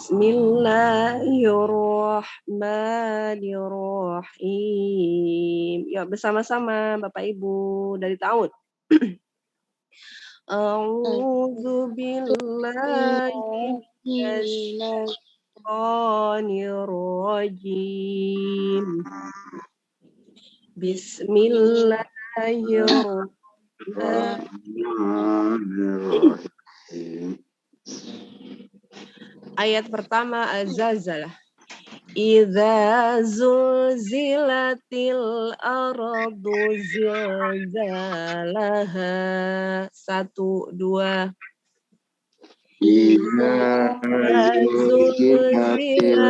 Bismillahirrahmanirrahim. Ya, bersama-sama Bapak Ibu dari ta'awud. A'udzu billahi minasyaitonir rajim. Bismillahirrahmanirrahim. Ayat pertama Az-Zalzalah. Idza zulzilatil ardu zilzalaha. 1, 2. Idza zulzilatil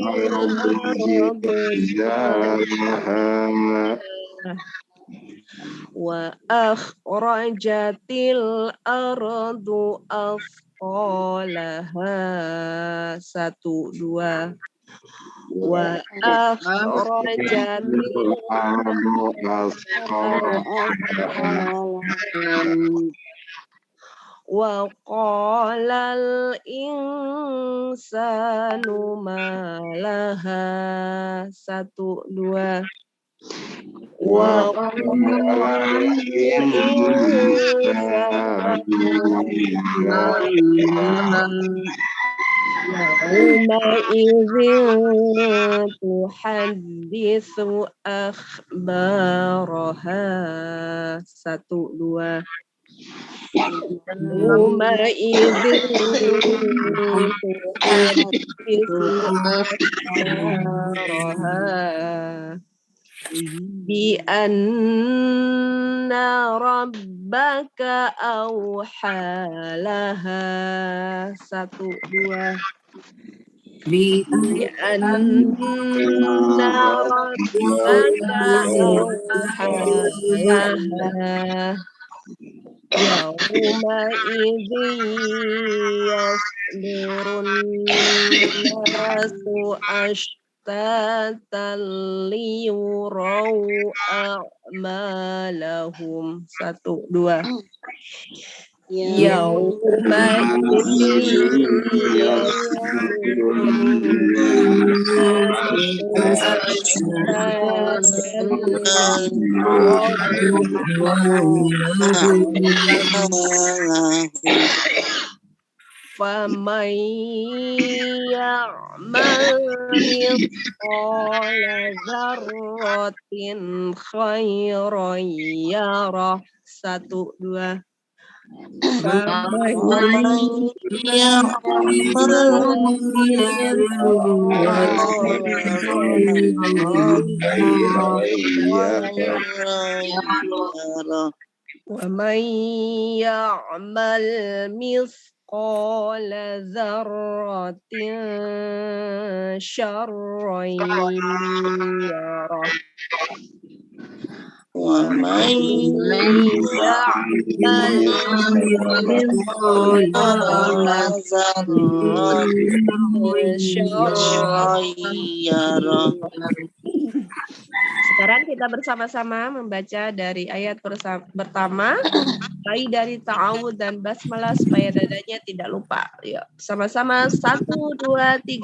ardu zilzalaha wa akhrajatil ardu athqalaha. 1, 2. Wa akhrajatil ardu athqalaha wa qalal insanu ma laha. 1, 2. Wa qalal insanu yawma idzin tuhaddisu akhbaraha. 1, 2. Yawma idzin tuhaddisu akhbaraha bi anna rabbaka awhalaha. 1, 2. Bi anna rabbaka awhalaha yawma idzin yasdurun nasu ashtatan liyuraw a'malahum. 1, 2. Yawma idzin yasdurun nasu ashtatan liyuraw faman ya'mal mithqala dzarratin khairan yarah. 1, 2. Faman ya'mal ومن يعمل مثقال ذرة شرا يره ومن يعمل مثقال ذرة شرا يره. Sekarang kita bersama-sama membaca dari ayat pertama, mulai dari ta'awud dan basmalah supaya dadanya tidak lupa. Yuk, sama-sama 1, 2, 3.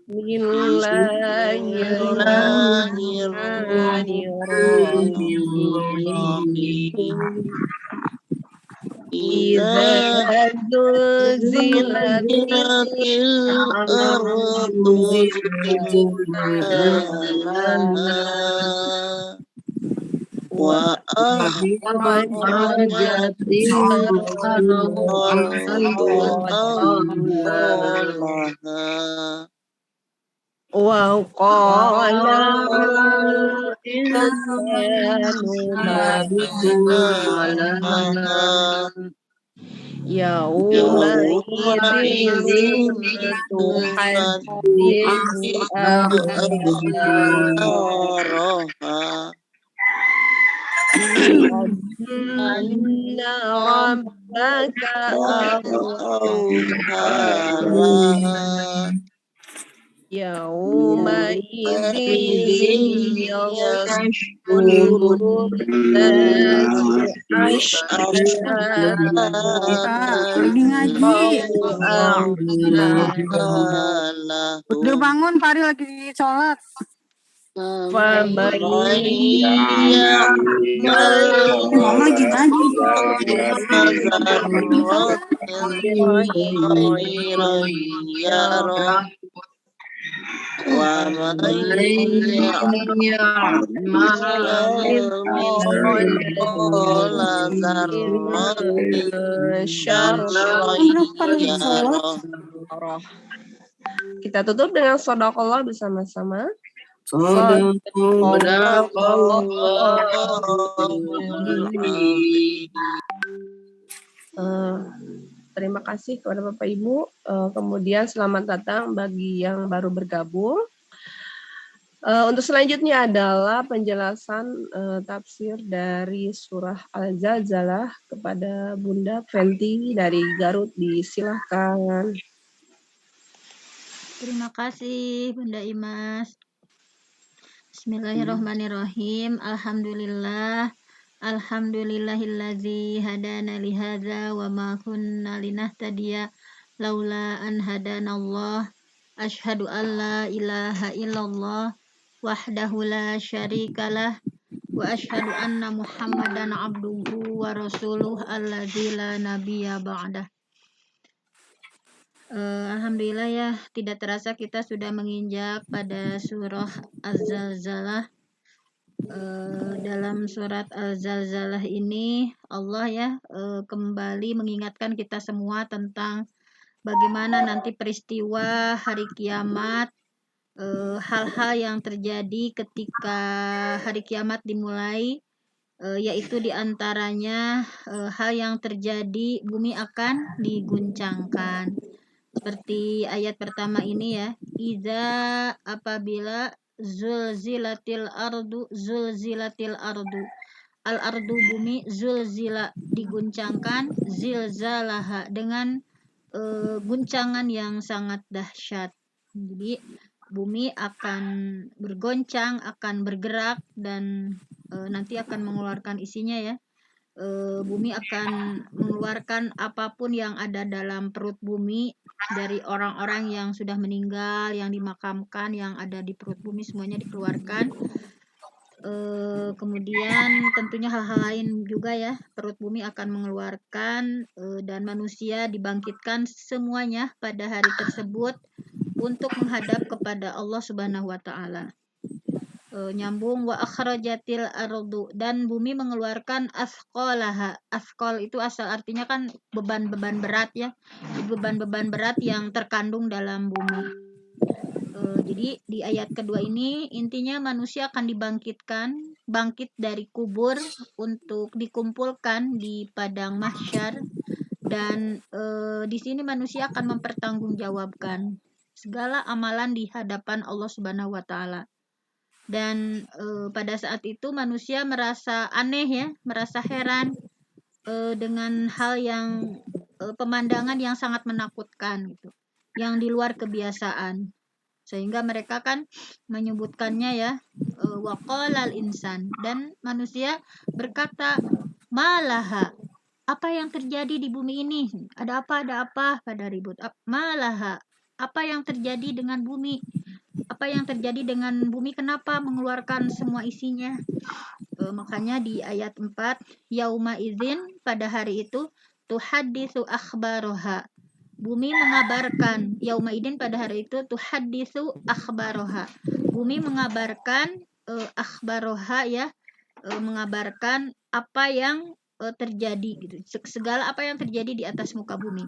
Bismillahirrahmanirrahim. Idza zulzilatil ardu zilzalaha wa akhrajatil ardu athqalaha wa qala al-insanu ma laha yawma idzin tuhaddisu akhbaraha anna rabbaka awhalaha Yaumaizin yashkurun nasu Lagi ngaji. Udah bangun, Fari lagi sholat. Mama lagi ngaji. Kita tutup dengan shadaqallah bersama-sama. Terima kasih kepada Bapak Ibu. Kemudian selamat datang bagi yang baru bergabung. Untuk selanjutnya adalah penjelasan tafsir dari surah Al-Zalzalah kepada Bunda Fenty dari Garut. Disilahkan. Terima kasih Bunda Imas. Bismillahirrahmanirrahim. Alhamdulillahillazi hadana lihadza wa ma kunna linahtadiya laula an hadanallah. Asyhadu an la ilaha illallah wahdahu la syarikalah wa asyhadu anna Muhammadan abduhu wa rasuluh allazi la nabiyya ba'dah. Alhamdulillah ya, tidak terasa kita sudah menginjak pada surah Az-Zalzalah. Dalam surat Al-Zalzalah ini Allah ya kembali mengingatkan kita semua tentang bagaimana nanti peristiwa hari kiamat, hal-hal yang terjadi ketika hari kiamat dimulai, yaitu diantaranya hal yang terjadi bumi akan diguncangkan. Seperti ayat pertama ini ya, iza apabila zulzilatil ardu al ardu bumi zulzila diguncangkan zilzalaha dengan guncangan yang sangat dahsyat. Jadi bumi akan bergoncang, akan bergerak dan nanti akan mengeluarkan isinya ya. Bumi akan mengeluarkan apapun yang ada dalam perut bumi, dari orang-orang yang sudah meninggal, yang dimakamkan, yang ada di perut bumi semuanya dikeluarkan. Kemudian tentunya hal-hal lain juga ya, perut bumi akan mengeluarkan dan manusia dibangkitkan semuanya pada hari tersebut untuk menghadap kepada Allah Subhanahu wa taala. Nyambung wa akhrajatil ardu, dan bumi mengeluarkan asqalaha. Asqal itu asal artinya kan beban-beban berat ya. Beban-beban berat yang terkandung dalam bumi. Jadi di ayat kedua ini intinya manusia akan bangkit dari kubur untuk dikumpulkan di padang mahsyar, dan di sini manusia akan mempertanggungjawabkan segala amalan di hadapan Allah Subhanahu wa taala. Dan pada saat itu manusia merasa aneh ya, merasa heran dengan hal yang pemandangan yang sangat menakutkan gitu, yang di luar kebiasaan, sehingga mereka kan menyebutkannya ya waqalal insan, dan manusia berkata malaha, apa yang terjadi di bumi ini, ada apa pada ribut, malaha, apa yang terjadi dengan bumi, apa yang terjadi dengan bumi, kenapa mengeluarkan semua isinya. Makanya di ayat 4, yauma idzin, pada hari itu, tuhaddisu akhbaroha, bumi mengabarkan, yauma idzin pada hari itu, tuhaddisu akhbaroha, bumi mengabarkan akhbaroha ya, mengabarkan apa yang terjadi gitu, segala apa yang terjadi di atas muka bumi.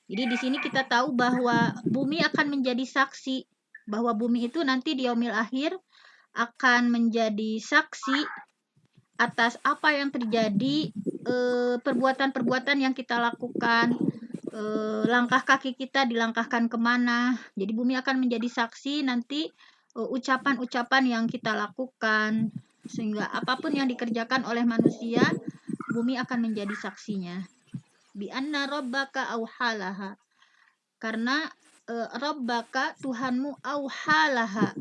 Jadi di sini kita tahu bahwa bumi akan menjadi saksi, bahwa bumi itu nanti di yaumil akhir akan menjadi saksi atas apa yang terjadi, perbuatan-perbuatan yang kita lakukan, langkah kaki kita dilangkahkan kemana. Jadi bumi akan menjadi saksi nanti ucapan-ucapan yang kita lakukan, sehingga apapun yang dikerjakan oleh manusia, bumi akan menjadi saksinya. Bi anna rabbaka auhalaha, karena Rabbaka Tuhanmu auhalaha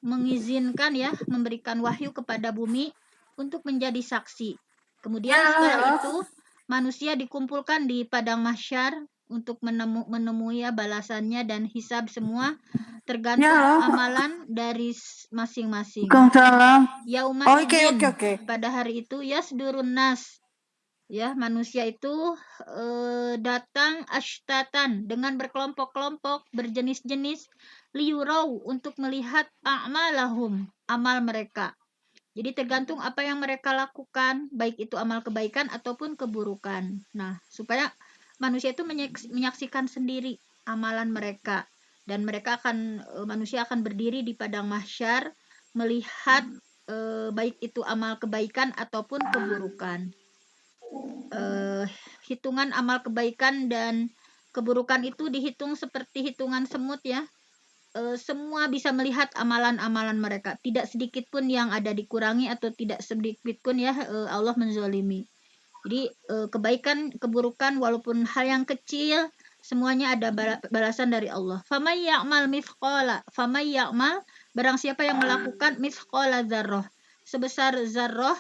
mengizinkan ya memberikan wahyu kepada bumi untuk menjadi saksi. Kemudian setelah itu manusia dikumpulkan di padang mahsyar untuk menemui ya balasannya dan hisab semua tergantung amalan dari masing-masing. Yauma idzin pada hari itu yasdurun nas ya manusia itu datang ashtatan dengan berkelompok-kelompok berjenis-jenis liyurau untuk melihat a'malahum amal mereka. Jadi tergantung apa yang mereka lakukan, baik itu amal kebaikan ataupun keburukan. Nah, supaya manusia itu menyaksikan sendiri amalan mereka dan manusia akan berdiri di padang mahsyar melihat baik itu amal kebaikan ataupun keburukan. Hitungan amal kebaikan dan keburukan itu dihitung seperti hitungan semut ya. Semua bisa melihat amalan-amalan mereka. Tidak sedikit pun yang ada dikurangi atau tidak sedikit pun ya Allah menzalimi. Jadi kebaikan, keburukan walaupun hal yang kecil semuanya ada balasan dari Allah. Famay ya'mal mithqala, famay ya'mal barang siapa yang melakukan mithqala dzarrah, sebesar zarrah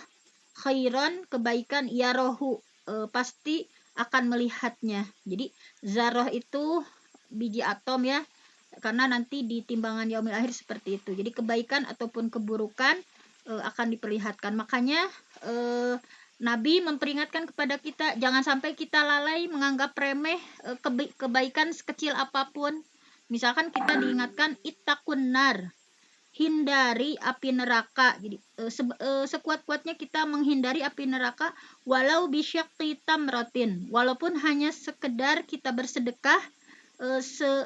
khairan kebaikan yarahu pasti akan melihatnya. Jadi zarrah itu biji atom ya karena nanti di timbangan yaumil akhir seperti itu. Jadi kebaikan ataupun keburukan akan diperlihatkan. Makanya Nabi memperingatkan kepada kita jangan sampai kita lalai menganggap remeh kebaikan sekecil apapun. Misalkan kita diingatkan ittaqun nar, hindari api neraka. Jadi sekuat-kuatnya kita menghindari api neraka walau bisyaqqi tamratin, walaupun hanya sekedar kita bersedekah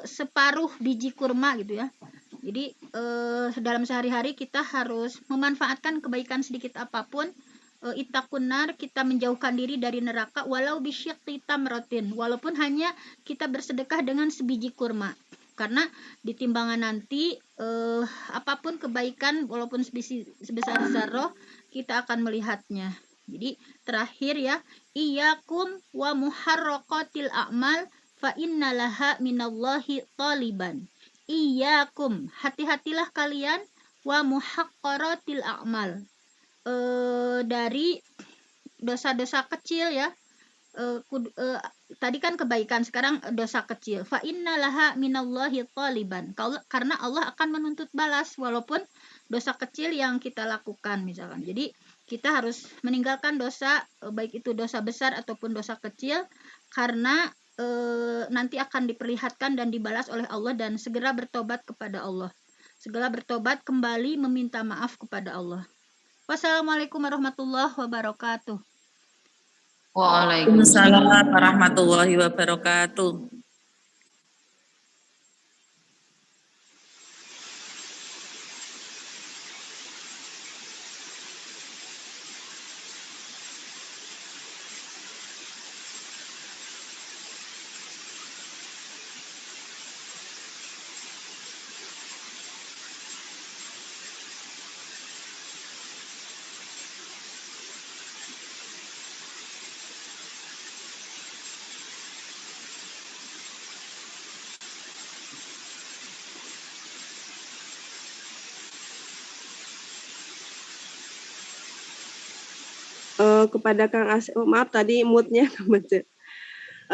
separuh biji kurma gitu ya. Jadi dalam sehari-hari kita harus memanfaatkan kebaikan sedikit apapun. Ittaqun nar, kita menjauhkan diri dari neraka walau bisyaqqi tamratin, walaupun hanya kita bersedekah dengan sebiji kurma. Karena di timbangan nanti apapun kebaikan walaupun sebesar zarrah kita akan melihatnya. Jadi terakhir ya, iyyakum wa muharraqatil a'mal fa innalaha minallahi taliban. Iyyakum, hati-hatilah kalian wa muhaqqaratil a'mal. Dari dosa-dosa kecil ya. Tadi kan kebaikan, sekarang dosa kecil. Fa innalaha minallahi taliban. Karena Allah akan menuntut balas walaupun dosa kecil yang kita lakukan misalkan. Jadi kita harus meninggalkan dosa baik itu dosa besar ataupun dosa kecil karena nanti akan diperlihatkan dan dibalas oleh Allah dan segera bertobat kepada Allah. Segera bertobat kembali meminta maaf kepada Allah. Wassalamualaikum warahmatullahi wabarakatuh. Waalaikumsalam warahmatullahi wabarakatuh. Kepada Kang Asep, maaf tadi moodnya kebaca.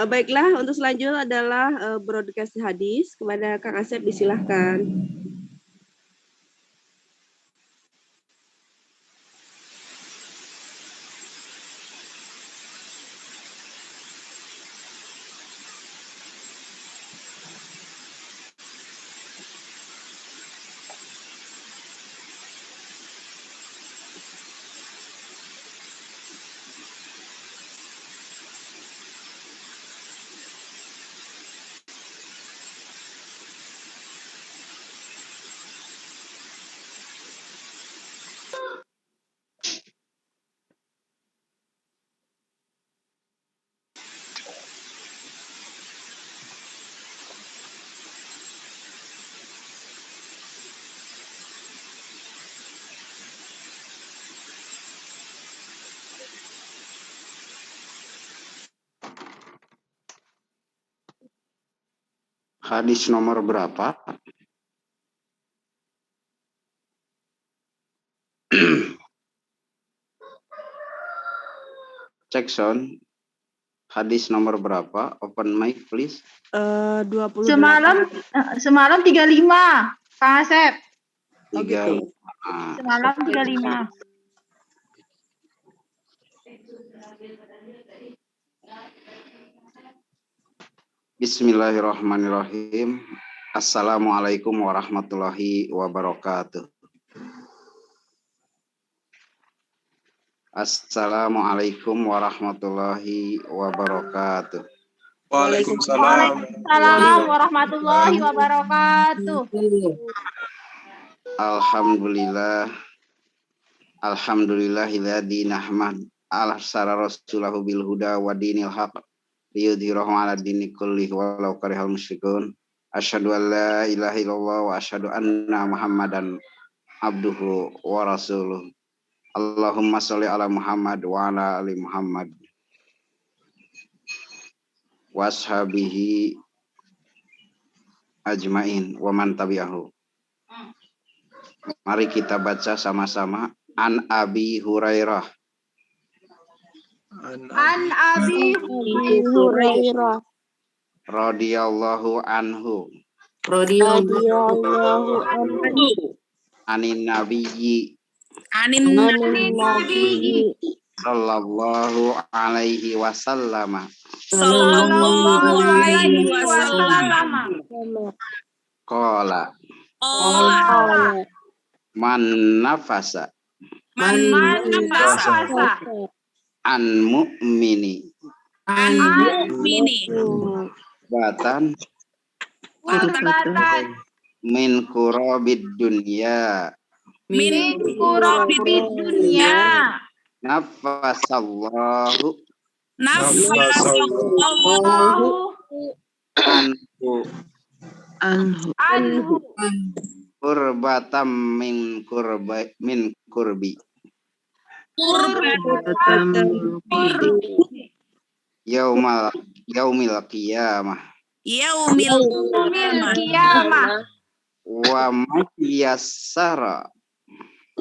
Baiklah, untuk selanjutnya adalah broadcast hadis. Kepada Kang Asep disilahkan. Hadis nomor berapa? Cek sound. Hadis nomor berapa? Open mic please. 28. Semalam 35, Kang Asep. Oh, 3. gitu. Semalam 35. Bismillahirrahmanirrahim. Assalamualaikum warahmatullahi wabarakatuh. Assalamualaikum warahmatullahi wabarakatuh. Waalaikumsalam warahmatullahi wabarakatuh. Alhamdulillah. Alhamdulillahilladzi nahmad al-sara rasulahu bil huda wa dinil haq liyudhhirahu 'ala dini kullihi walau karihal musyrikun. Asyhadu an la ilaha illallah wa asyhadu anna Muhammadan abduhu wa rasuluh. Allahumma sholli ala Muhammad wa ala ali Muhammad washabihi ajmain wa man tabi'ahu. Mari kita baca sama-sama. An Abi Hurairah. An Abi Hurairah Radhiyallahu anhu. Radhiyallahu anhu. Anin nabiyyi Anin Nabi sallallahu alaihi wasallam. sallallahu alaihi wasallam. Qala Allah man nafasa man nafasa an mu'mini an mu'mini batan Wabatan min kurabid dunya min kurabid dunya nafasallahu nafasallahu anhu anhu kurbatam min kurbi yaumil qiyamah yaumil qiyamah wa mayassara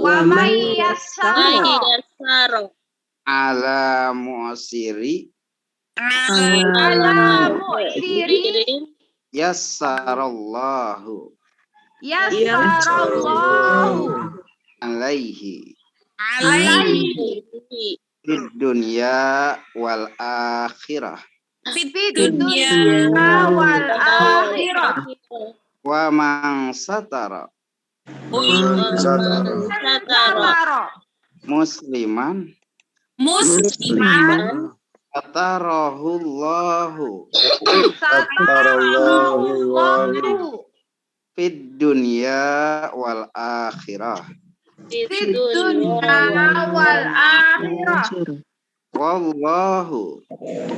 wa mayassara ala mu'siri ala mu'siri yassarallahu yassarallahu alaihi alaihi fid dunya wal akhirah fit dunya dunya wal akhirah wa man satara satara musliman musliman satarahullahu satarallahu fid dunya wal akhirah fid dunya wal akhirah wallahu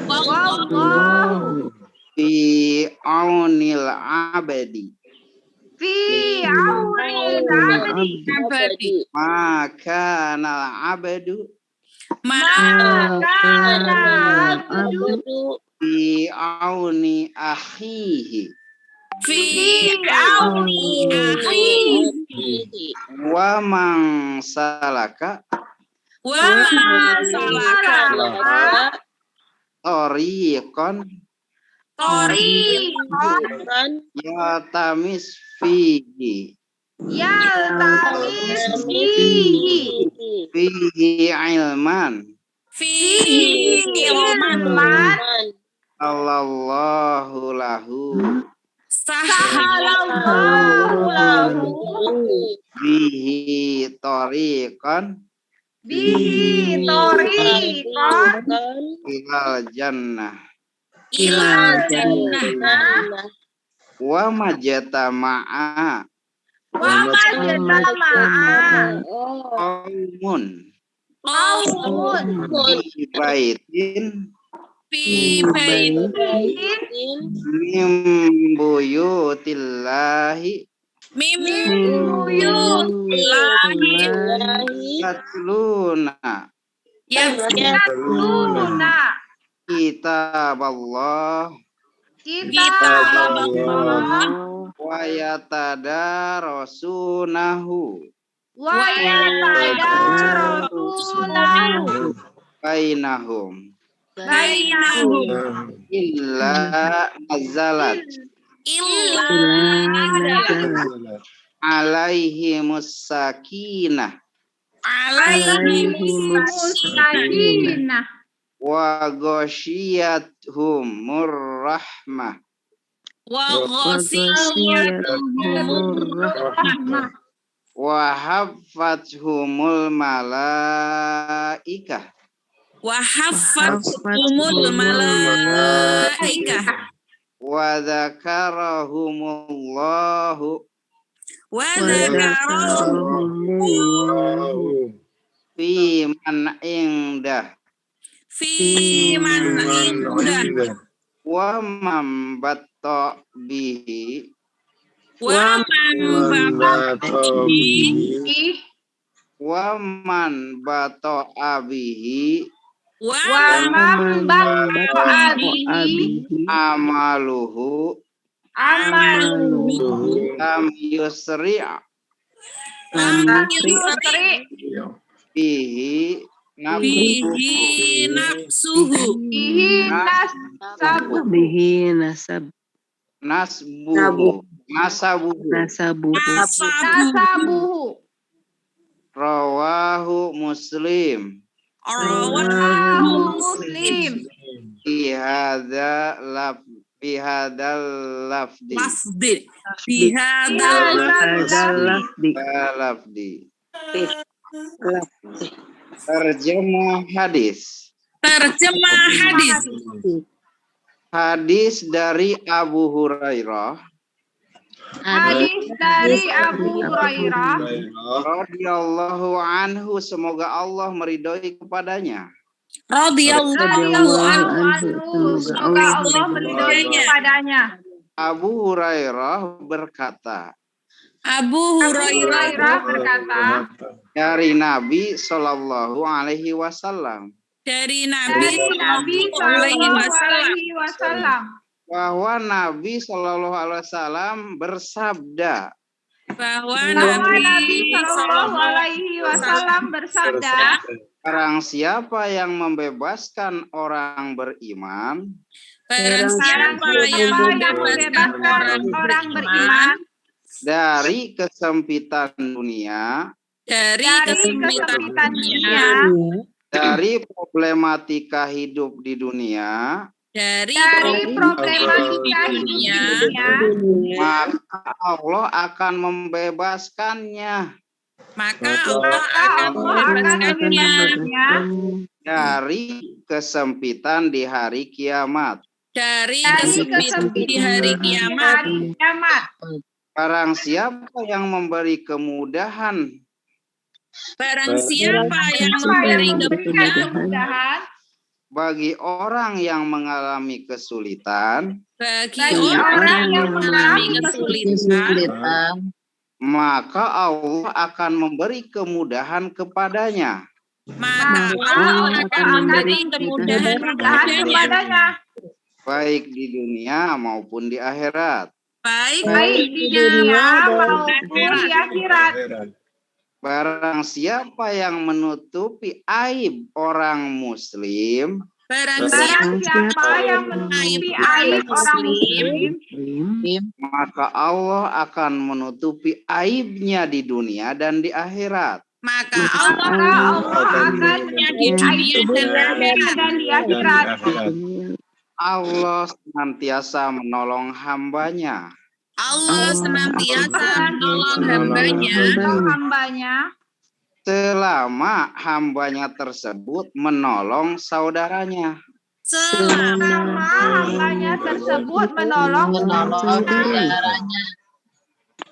wallahu fi aunil abadi fi aunil abdi maka al abdu kana abdu fi auni akhihi fi auni akhihi wa man salaka wa salaka tariqan tariqan yatamis fihi yaltamis fihi ilman fihi ilman Allahu lahu sahalallahu lahu bihi tariqan bihi tariqan ilal jannah ilal jannah wa majtama'a wa majtama'a qaumun qaumun fi baitin fi baitin min buyutillahi min buyutillahi yatluna yatluna kitaballah Kitabullah wa yatadarasunahu wa yatadarasunahu bainahum bainahum illa nazalat Illa alaihimus sakinah alaihimus sakinah wa ghasyiyatuhumur rahmah wa ghasiyatuhumur rahmah wa haffathumul malaikah wa haffathumul malaikah wa dzakarahumullahu wa dzakarahumullahu fi man indah fi man indah wa man batta bihi wa man babatihi wa man batta bihi wa wa man mambatihi amaluhu amaluhu lam yusri' yusri bihi bihi nafsuhu bihi nasbuhu nasabuhu nasabuhu rawahu muslim rawahu muslim bihadzal lafdi lafdi bihadzal lafdi terjemah hadis hadis dari Abu Hurairah radhiyallahu anhu, semoga Allah meridhoi kepadanya. radhiyallahu anhu semoga Allah meridhoi kepadanya. Abu Hurairah berkata, Abu Hurairah berkata dari Nabi Shallallahu Alaihi Wasallam, dari Nabi Shallallahu Alaihi Wasallam bahwa Nabi Shallallahu Alaihi Wasallam bersabda, bahwa Nabi Shallallahu Alaihi Wasallam bersabda, barang siapa yang membebaskan orang beriman, barang siapa yang membebaskan orang beriman dari kesempitan dunia, dari kesempitan dunia, dari problematika hidup di dunia, dari problematika dunia, maka Allah akan membebaskannya maka Allah akan membebaskannya dari kesempitan di hari kiamat. dari kesempitan di hari kiamat. Barang siapa yang memberi kemudahan, Barang siapa yang memberi kemudahan bagi orang yang mengalami kesulitan, bagi orang yang mengalami kesulitan, maka Allah akan memberi kemudahan kepadanya. maka Allah akan memberi kemudahan kepadanya, Baik di dunia maupun di akhirat. baik di dunia maupun di akhirat. Barang siapa yang menutupi aib orang muslim, barang Siapa yang menutupi aib orang muslim, maka Allah akan menutupi aibnya di dunia dan di akhirat. maka Allah akan di dunia dan di akhirat. Allah senantiasa menolong hambanya Allah senantiasa menolong hambanya selama hambanya tersebut menolong saudaranya. Selama hambanya tersebut menolong saudaranya.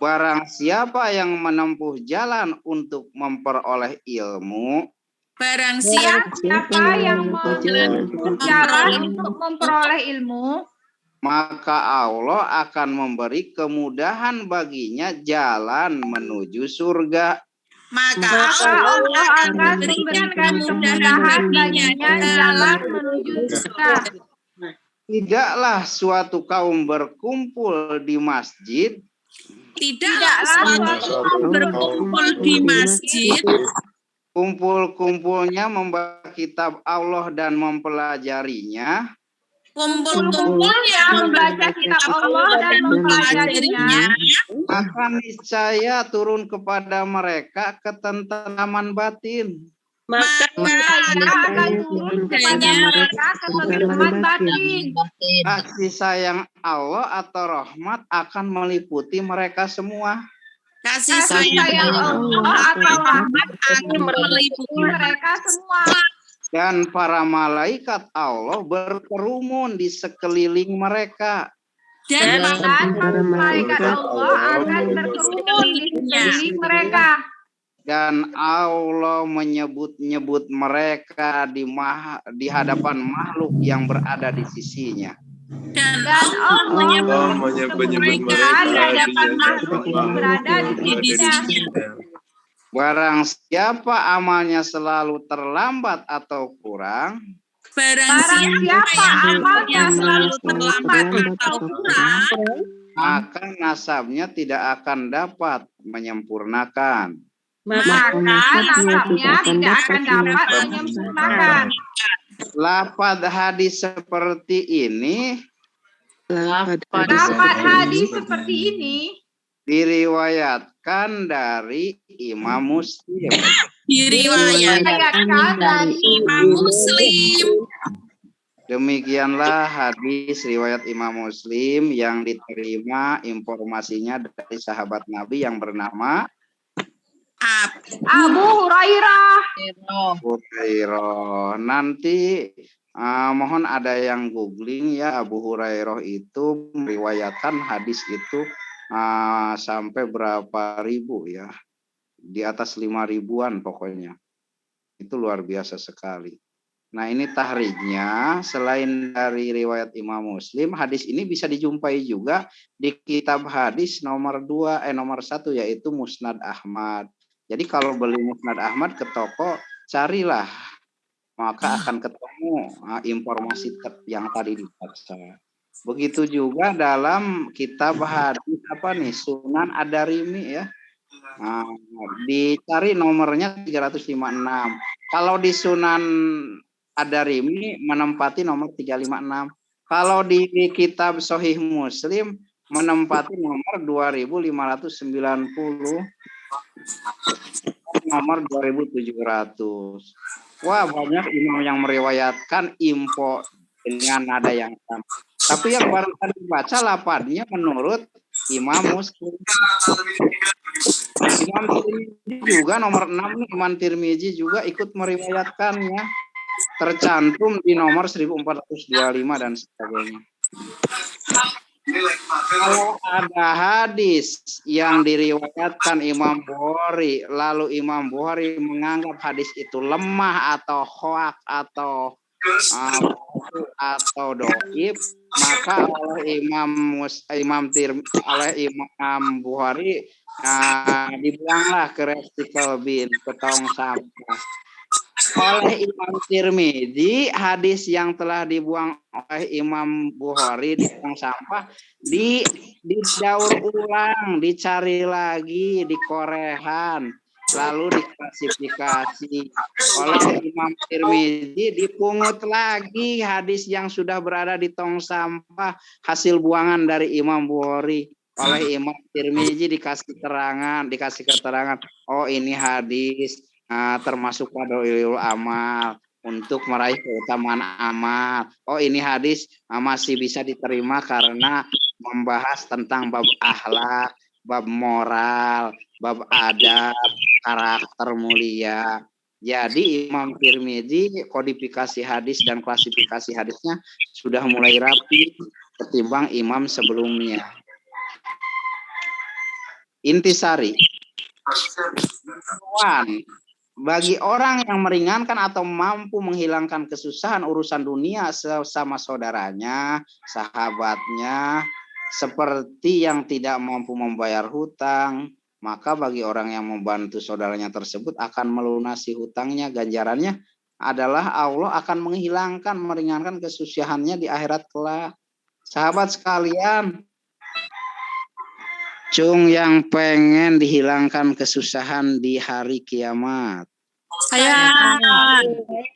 Barang siapa yang menempuh jalan untuk memperoleh ilmu, barang siapa yang menempuh jalan untuk memperoleh ilmu, maka Allah akan memberi kemudahan baginya jalan menuju surga. maka Allah akan memberikan kemudahan baginya jalan menuju surga. Tidaklah suatu kaum berkumpul di masjid Tidaklah suatu kaum berkumpul di masjid, kumpul-kumpulnya membaca kitab Allah dan mempelajarinya, kumpul-kumpulnya membaca kitab Allah dan mempelajarinya, maka niscaya turun kepada mereka ketentraman batin. Maka akan turun kepada mereka ketentraman batin. Kasih sayang Allah atau rahmat akan meliputi mereka semua. kasih Sayang sayang Allah atau rahmat akan meliputi mereka semua. Dan para malaikat Allah berkerumun di sekeliling mereka. dan Dan malaikat Allah akan berkerumun di sekeliling mereka. Dan Allah menyebut-nyebut mereka di hadapan makhluk yang berada di sisinya. dan Allah menyebut mereka di hadapan makhluk yang berada di di sisinya. sisinya. Barang siapa amalnya selalu terlambat atau kurang, Barang siapa yang amalnya selalu terlambat atau kurang, maka nasabnya tidak akan dapat menyempurnakan. Maka nasabnya tidak akan dapat menyempurnakan. Lafaz hadis seperti ini Dapat hadis seperti ini diriwayatkan dari Imam Muslim. diriwayatkan dari Imam Muslim. Demikianlah hadis riwayat Imam Muslim yang diterima informasinya dari sahabat Nabi yang bernama Abu Hurairah. Hurairah. Nanti mohon ada yang googling ya, Abu Hurairah itu meriwayatkan hadis itu sampai berapa ribu ya, di atas 5.000-an pokoknya. Itu luar biasa sekali. Nah ini tahrijnya, selain dari riwayat Imam Muslim, hadis ini bisa dijumpai juga di kitab hadis nomor 1 yaitu Musnad Ahmad. Jadi kalau beli Musnad Ahmad ke toko, carilah, maka akan ketemu informasi yang tadi dibaca. Begitu juga dalam kitab hadis Sunan Ad-Darimi ya. Dicari nomornya 356. Kalau di Sunan Ad-Darimi menempati nomor 356. Kalau di kitab Sahih Muslim menempati nomor 2590. Nomor 2700. Wah, banyak imam yang meriwayatkan info dengan nada yang sama. Tapi yang baru tadi baca lapatnya menurut Imam Muslim. Imam Tirmizi juga nomor 6 nih, Imam Tirmizi juga ikut meriwayatkannya. Tercantum di nomor 1425 dan sebagainya. Kalau ada hadis yang diriwayatkan Imam Bukhari, lalu Imam Bukhari menganggap hadis itu lemah atau hoak atau doib, maka oleh Imam Bukhari dibuanglah ke recycle bin, ke tong sampah. Oleh Imam Tirmizi, hadis yang telah dibuang oleh Imam Bukhari di tong sampah didaur ulang, dicari lagi, dikorehan, lalu diklasifikasi oleh Imam Tirmizi, dipungut lagi hadis yang sudah berada di tong sampah hasil buangan dari Imam Bukhari. Oleh Imam Tirmizi dikasih keterangan, oh ini hadis termasuk fadhilul amal untuk meraih keutamaan amal. Oh ini hadis masih bisa diterima karena membahas tentang bab akhlak, bab moral, bab adab, karakter mulia. Jadi Imam Tirmizi kodifikasi hadis dan klasifikasi hadisnya sudah mulai rapi ketimbang imam sebelumnya. Intisari. Bagi orang yang meringankan atau mampu menghilangkan kesusahan urusan dunia sesama saudaranya, sahabatnya, seperti yang tidak mampu membayar hutang, maka bagi orang yang membantu saudaranya tersebut akan melunasi hutangnya, ganjarannya adalah Allah akan menghilangkan, meringankan kesusahannya di akhirat kelak. Sahabat sekalian, Cung yang pengen dihilangkan kesusahan di hari kiamat. Saya.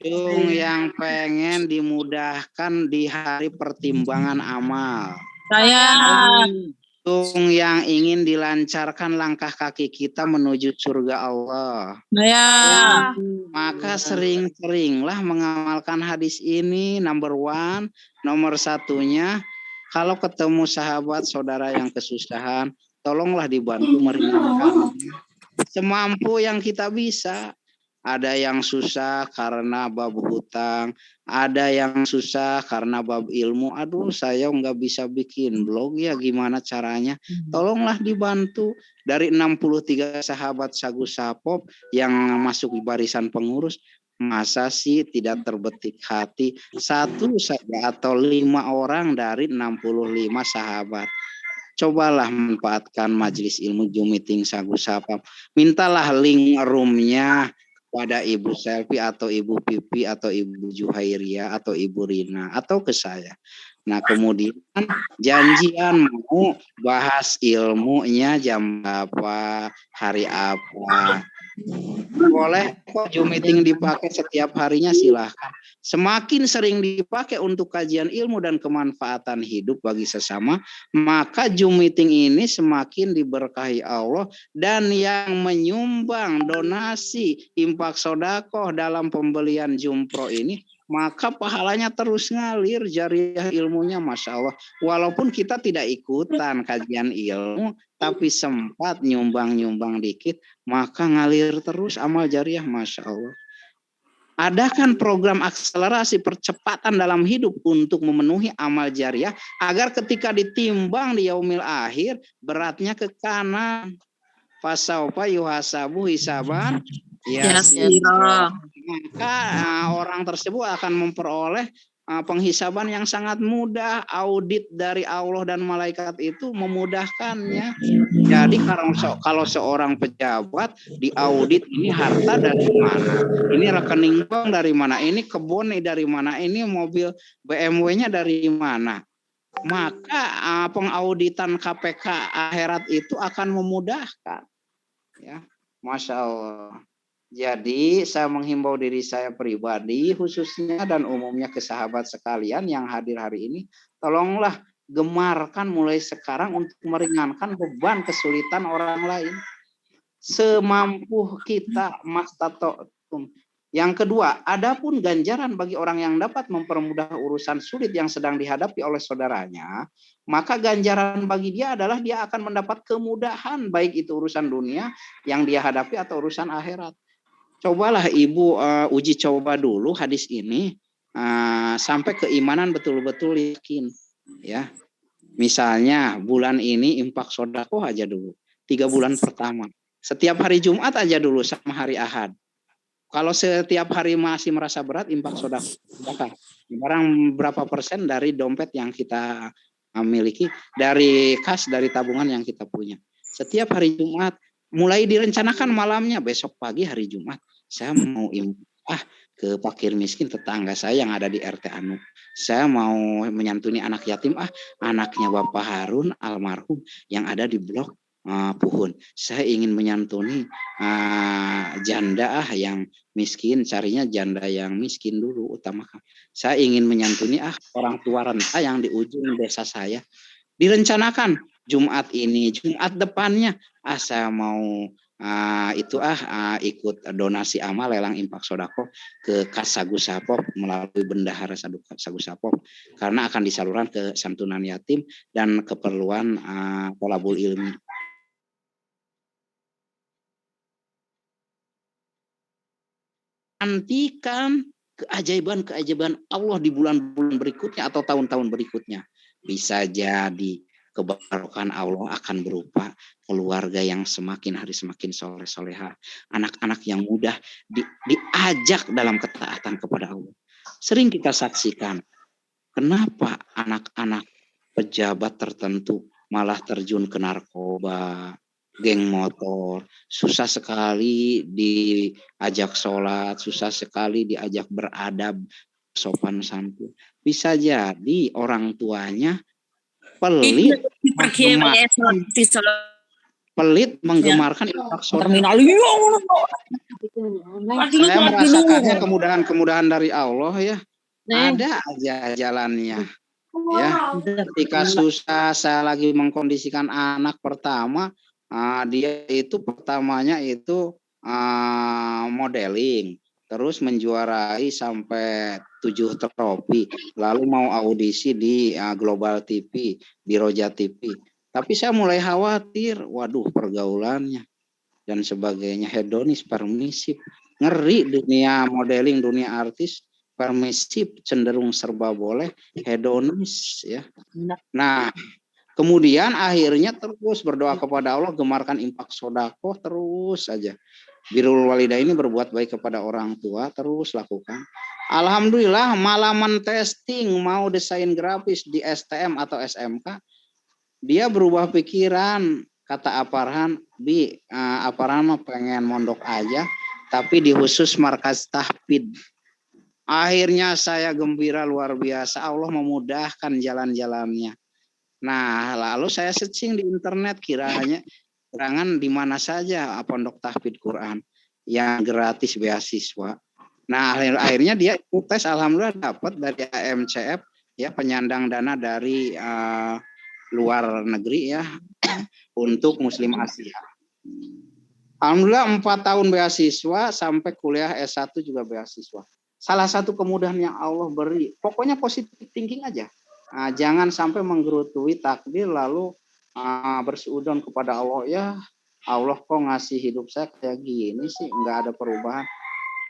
Cung yang pengen dimudahkan di hari pertimbangan amal. Saya. Cung yang ingin dilancarkan langkah kaki kita menuju surga Allah. Saya. Maka sering-seringlah mengamalkan hadis ini. Number one, nomor satunya, kalau ketemu sahabat saudara yang kesusahan, tolonglah dibantu meringankan semampu yang kita bisa. Ada yang susah karena bab hutang, ada yang susah karena bab ilmu. Aduh, saya nggak bisa bikin blog ya, gimana caranya? Tolonglah dibantu. Dari 63 sahabat Sagu Sapop yang masuk di barisan pengurus, masa sih tidak terbetik hati satu saja atau 5 orang dari 65 sahabat? Cobalah manfaatkan majelis ilmu Zoom meeting Sagu Sapop. Mintalah link roomnya pada Ibu Selvi atau Ibu Pipi atau Ibu Juhairia atau Ibu Rina atau ke saya. Nah, kemudian janjian mau bahas ilmunya jam berapa, hari apa. Boleh kok Zoom meeting dipakai setiap harinya, silahkan. Semakin sering dipakai untuk kajian ilmu dan kemanfaatan hidup bagi sesama, maka Zoom meeting ini semakin diberkahi Allah, dan yang menyumbang donasi infak sedekah dalam pembelian Zoom Pro ini, maka pahalanya terus ngalir, jariah ilmunya Masya Allah. Walaupun kita tidak ikutan kajian ilmu, tapi sempat nyumbang-nyumbang dikit, maka ngalir terus amal jariah Masya Allah. Adakan program akselerasi percepatan dalam hidup untuk memenuhi amal jariah, agar ketika ditimbang di yaumil akhir, beratnya ke kanan. Fasaufa yuhasabu hisaban yasira. Maka orang tersebut akan memperoleh penghisaban yang sangat mudah. Audit dari Allah dan malaikat itu memudahkannya. Jadi kalau seorang pejabat diaudit, ini harta dari mana, ini rekening bank dari mana, ini kebun dari mana, ini mobil BMW-nya dari mana, maka pengauditan KPK akhirat itu akan memudahkan. Ya, Masya Allah. Jadi saya menghimbau diri saya pribadi khususnya dan umumnya ke sahabat sekalian yang hadir hari ini, tolonglah gemarkan mulai sekarang untuk meringankan beban kesulitan orang lain semampu kita, mastata'tum. Yang kedua, adapun ganjaran bagi orang yang dapat mempermudah urusan sulit yang sedang dihadapi oleh saudaranya, maka ganjaran bagi dia adalah dia akan mendapat kemudahan, baik itu urusan dunia yang dia hadapi atau urusan akhirat. Cobalah Ibu uji coba dulu hadis ini sampai keimanan betul-betul yakin, ya. Misalnya bulan ini infak sedekah aja dulu 3 bulan pertama, setiap hari Jumat aja dulu sama hari Ahad. Kalau setiap hari masih merasa berat, infak sedekah. Barang berapa persen dari dompet yang kita miliki, dari kas, dari tabungan yang kita punya. Setiap hari Jumat, mulai direncanakan malamnya, besok pagi hari Jumat, saya mau infak ke fakir miskin tetangga saya yang ada di RT Anu. Saya mau menyantuni anak yatim, anaknya Bapak Harun almarhum yang ada di blok Puhun. Saya ingin menyantuni janda yang miskin, carinya janda yang miskin dulu utamakan. Saya ingin menyantuni orang tua renta yang di ujung desa saya. Direncanakan Jumat ini, Jumat depannya saya mau ikut donasi amal lelang infak sodako ke kas Sagu Sapop melalui bendahara Sagu Sapop, karena akan disalurkan ke santunan yatim dan keperluan tolabul ilmi. Nantikan keajaiban-keajaiban Allah di bulan-bulan berikutnya atau tahun-tahun berikutnya. Bisa jadi keberkahan Allah akan berupa keluarga yang semakin hari semakin soleh-soleha, anak-anak yang mudah diajak dalam ketaatan kepada Allah. Sering kita saksikan, kenapa anak-anak pejabat tertentu malah terjun ke narkoba, geng motor, susah sekali diajak sholat, susah sekali diajak beradab, sopan santun. Bisa jadi orang tuanya pelit menggemarkan infak sedekah. Saya merasakannya kemudahan-kemudahan dari Allah ya. Ada aja jalannya. Ya, ketika susah saya lagi mengkondisikan anak pertama, dia itu pertamanya itu modeling, terus menjuarai sampai 7 trofi, lalu mau audisi di Global TV, di Roja TV. Tapi saya mulai khawatir, waduh pergaulannya dan sebagainya, hedonis, permisif, ngeri dunia modeling, dunia artis. Permisif, cenderung serba boleh, hedonis ya. Nah, kemudian akhirnya terus berdoa kepada Allah, gemarkan infak sedekah terus saja. Birrul walidaini, berbuat baik kepada orang tua, terus lakukan. Alhamdulillah, malaman testing mau desain grafis di STM atau SMK, dia berubah pikiran, kata Aparhan, Aparhan mah pengen mondok aja, tapi di khusus markas tahfidz. Akhirnya saya gembira luar biasa, Allah memudahkan jalan-jalannya. Nah, lalu saya searching di internet kiranya gerangan di mana saja pondok tahfidz Quran yang gratis beasiswa. Nah, akhirnya dia ikut tes, alhamdulillah dapat dari AMCF ya, penyandang dana dari luar negeri ya untuk Muslim Asia. Alhamdulillah 4 tahun beasiswa sampai kuliah S1 juga beasiswa. Salah satu kemudahan yang Allah beri, pokoknya positif thinking aja. Jangan sampai menggerutui takdir lalu berseudon kepada Allah, ya Allah kok ngasih hidup saya kayak gini sih, nggak ada perubahan.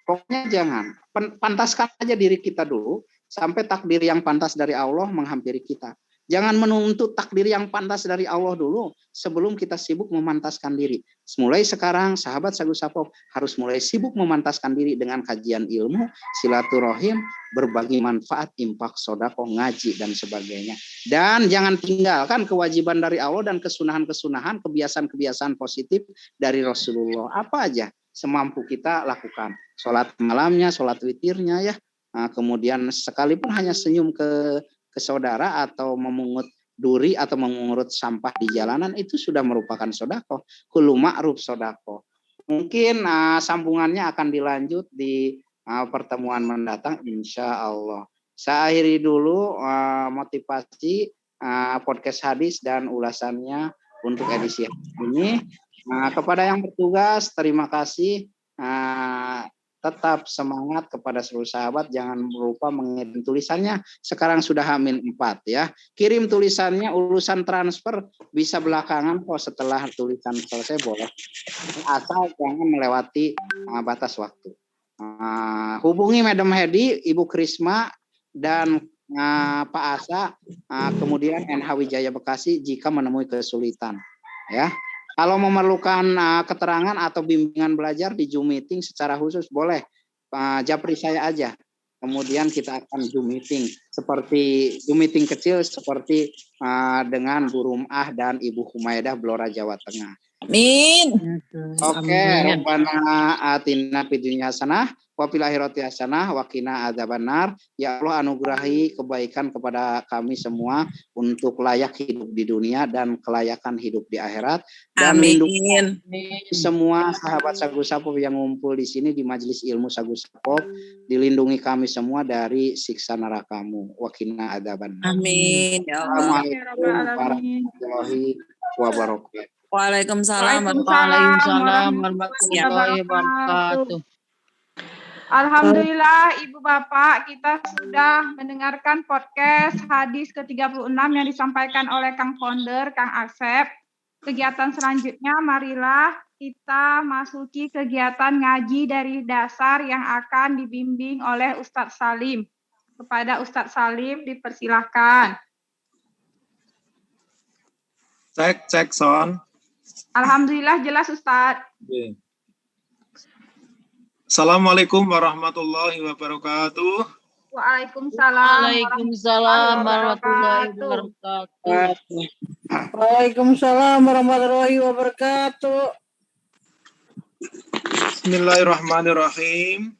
Pokoknya jangan, pantaskan aja diri kita dulu sampai takdir yang pantas dari Allah menghampiri kita. Jangan menuntut takdir yang pantas dari Allah dulu sebelum kita sibuk memantaskan diri. Mulai sekarang sahabat Sagu Sapop harus mulai sibuk memantaskan diri dengan kajian ilmu, silaturahim, berbagi manfaat, infak, sedekah, ngaji dan sebagainya. Dan jangan tinggalkan kewajiban dari Allah dan kesunahan-kesunahan, kebiasaan-kebiasaan positif dari Rasulullah. Apa aja semampu kita lakukan. Sholat malamnya, sholat witirnya ya. Kemudian sekalipun hanya senyum ke saudara atau memungut duri atau mengurut sampah di jalanan, itu sudah merupakan sedekah. Kullu ma'ruf sedekah. Mungkin sambungannya akan dilanjut di pertemuan mendatang insya Allah. Saya akhiri dulu motivasi podcast hadis dan ulasannya untuk edisi ini. Kepada yang bertugas, terima kasih. Tetap semangat kepada seluruh sahabat, jangan lupa mengirim tulisannya. Sekarang sudah H-4 ya. Kirim tulisannya, urusan transfer bisa belakangan kok, setelah tulisan selesai boleh. Asal jangan melewati batas waktu. Hubungi Madam Hedi, Ibu Krisma dan Pak Asa, kemudian NH Wijaya Bekasi jika menemui kesulitan ya. Kalau memerlukan keterangan atau bimbingan belajar di Zoom meeting secara khusus boleh japri saya aja. Kemudian kita akan Zoom meeting seperti Zoom meeting kecil seperti dengan Bu Rumah dan Ibu Humaydah Blora Jawa Tengah. Amin. Oke, Rabbana atina fid dunya hasanah wa fil akhirati hasanah wa qina adzabannar. Ya Allah, anugerahi kebaikan kepada kami semua untuk layak hidup di dunia dan kelayakan hidup di akhirat. Dan lindungi semua sahabat Sagu Sapop yang ngumpul di sini di Majelis Ilmu Sagu Sapop, dilindungi kami semua dari siksa neraka-Mu. Wa qina adzabannar. Amin ya Allah. Assalamualaikum warahmatullahi wabarakatuh. Waalaikumsalam warahmatullahi wabarakatuh. Alhamdulillah Ibu Bapak, kita sudah mendengarkan podcast hadis ke-36 yang disampaikan oleh Kang Founder, Kang Asep. Kegiatan selanjutnya marilah kita masuki kegiatan ngaji dari dasar yang akan dibimbing oleh Ustadz Salim. Kepada Ustadz Salim dipersilahkan. Cek sound. Alhamdulillah jelas Ustadz. Assalamualaikum warahmatullahi wabarakatuh. Waalaikumsalam warahmatullahi wabarakatuh. Waalaikumsalam warahmatullahi wabarakatuh. Bismillahirrahmanirrahim.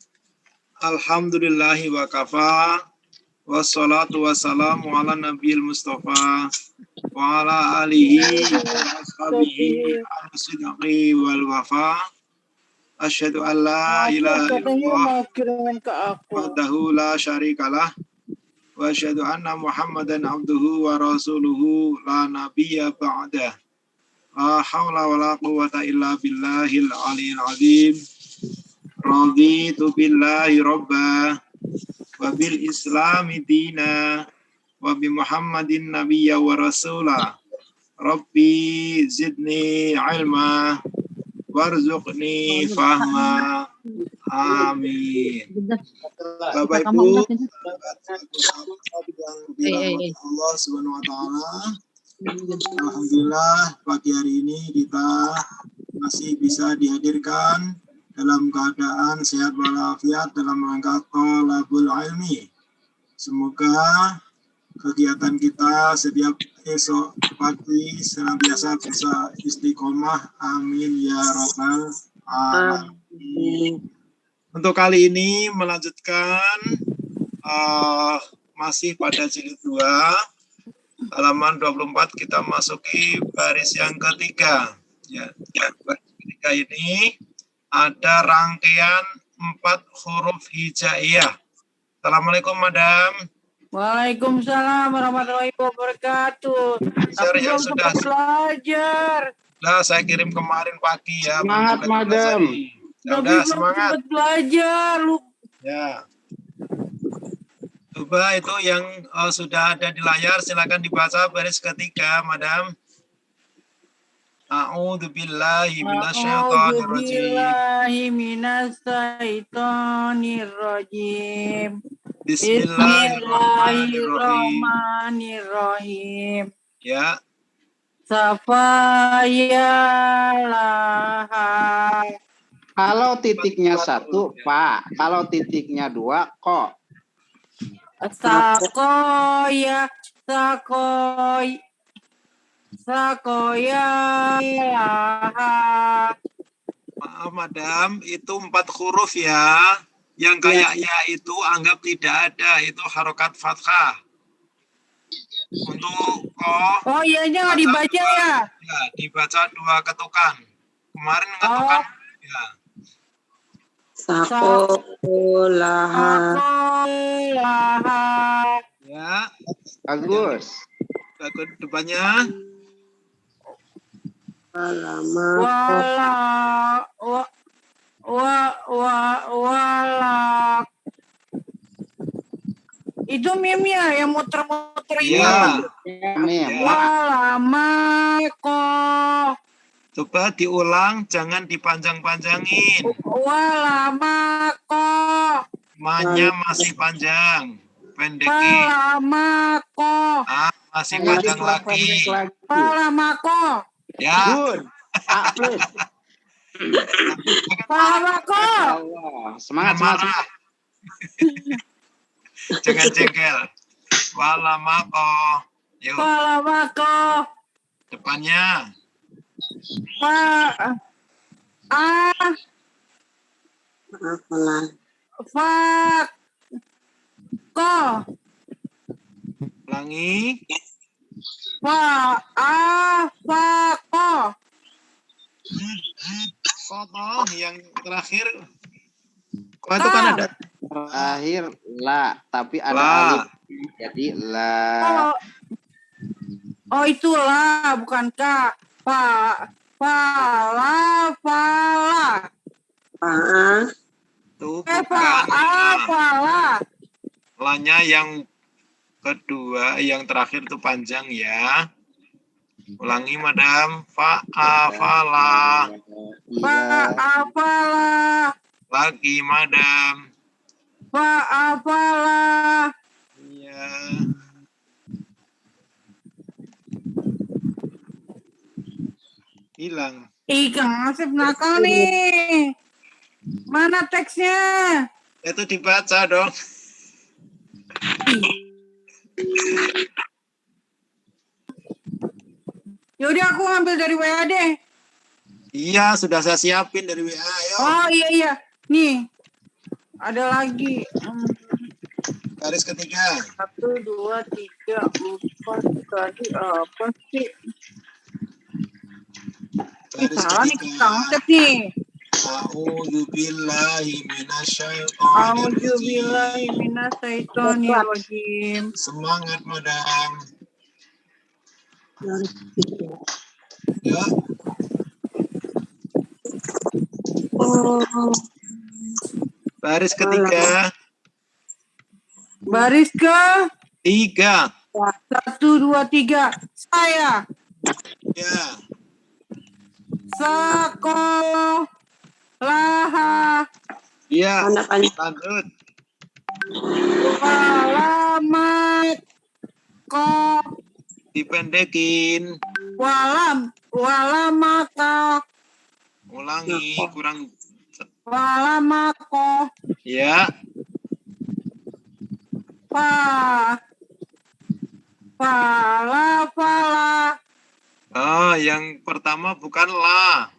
Alhamdulillahi wa kafa. Wassalatu wassalamu ala nabiyil mustafa wa ala alihi wa ashabihi al-sidqi wal wafa. Asyhadu an la ilaha illallah wahdahu la syarikalah wa asyhadu anna Muhammadan abduhu wa rasuluhu la nabiyya ba'dah. La haula wa la quwwata illa billahil aliyil azim. Raditu billahi rabba wa bil islami dina wa bi Muhammadin nabiyya wa rasula. Rabbi zidni ilma warzuqni fahma. Amin. Bapak Ibu, Allah Subhanahu wa taala. Alhamdulillah pagi hari ini kita masih bisa dihadirkan dalam keadaan sehat walafiat dalam rangka thalabul ilmi. Semoga kegiatan kita setiap esok pagi senantiasa bisa istiqomah. Amin ya rabbal alamin. Untuk kali ini melanjutkan masih pada jilid 2 halaman 24, kita masuki baris yang ketiga. Ya, baris ketiga ini ada rangkaian 4 huruf hijaiyah. Assalamualaikum, Madam. Waalaikumsalam warahmatullahi wabarakatuh. Tapi yang sudah belajar. Nah, saya kirim kemarin pagi ya. Semangat, Madam. Ya udah, semangat. Belajar lu. Ya. Coba itu yang sudah ada di layar, silakan dibaca baris ketiga, Madam. A'udzu billahi minasyaitonir rajim. Bismillahirrahmanirrahim. Ya. Safayalah. Kalau titiknya 1, Pak. Kalau titiknya 2, kok. Sakoya. Maaf, Madam, itu 4 huruf ya. Yang kayak ya itu anggap tidak ada, itu harokat fathah. Untuk Oh iya, nggak dibaca ya? Ya, dibaca 2 ketukan. Kemarin ketukan ya. Sakolaha. Ya. Bagus. Bagus depannya. Walak. Itu meme-nya yang muter-muter ini. Iya. Walamako. Coba diulang, jangan dipanjang-panjangin. Walamako. Ma-nya masih panjang. Pendekin. Walamako. Masih panjang lagi. Walamako. Ya. Good. Please. Walamako. Semangat. Jangan jengkel. Walamako. Yuk. Walamako. Depannya. Ulangi. Kotoh yang terakhir. Kok itu kan ada Terakhir la, tapi ada la. alif. Jadi la. Oh itu la, bukan ka. Fala. Tuh bukan Fala. La-nya yang kedua, yang terakhir itu panjang ya. Ulangi, Madam. Fa'afala. Lagi, Madam. Fa'afala. Iya. Hilang. Kang Asep nakal nih. Mana teksnya? Itu dibaca dong. Yaudah aku ngambil dari WA deh. Iya, sudah saya siapin dari WA. Ayo. Oh iya. Nih. Ada lagi. Baris ketiga. 1, 2, 3, 4 tadi apa sih? Baris Salah nih ketiga. konsep nih. A'udzubillahi minasyaitonir A'udzubillahi rajim. minasyaitonirrajim. Semangat, Madam. Ya, baris ketiga. Baris ke 3. 1, 2, 3. Saya Ya. sekolah Iya. Anak-anak. Lanjut. walamat ko Dipendekin. walamaka Ulangi, kurang. walamako Ya. fala Oh, yang pertama bukan la.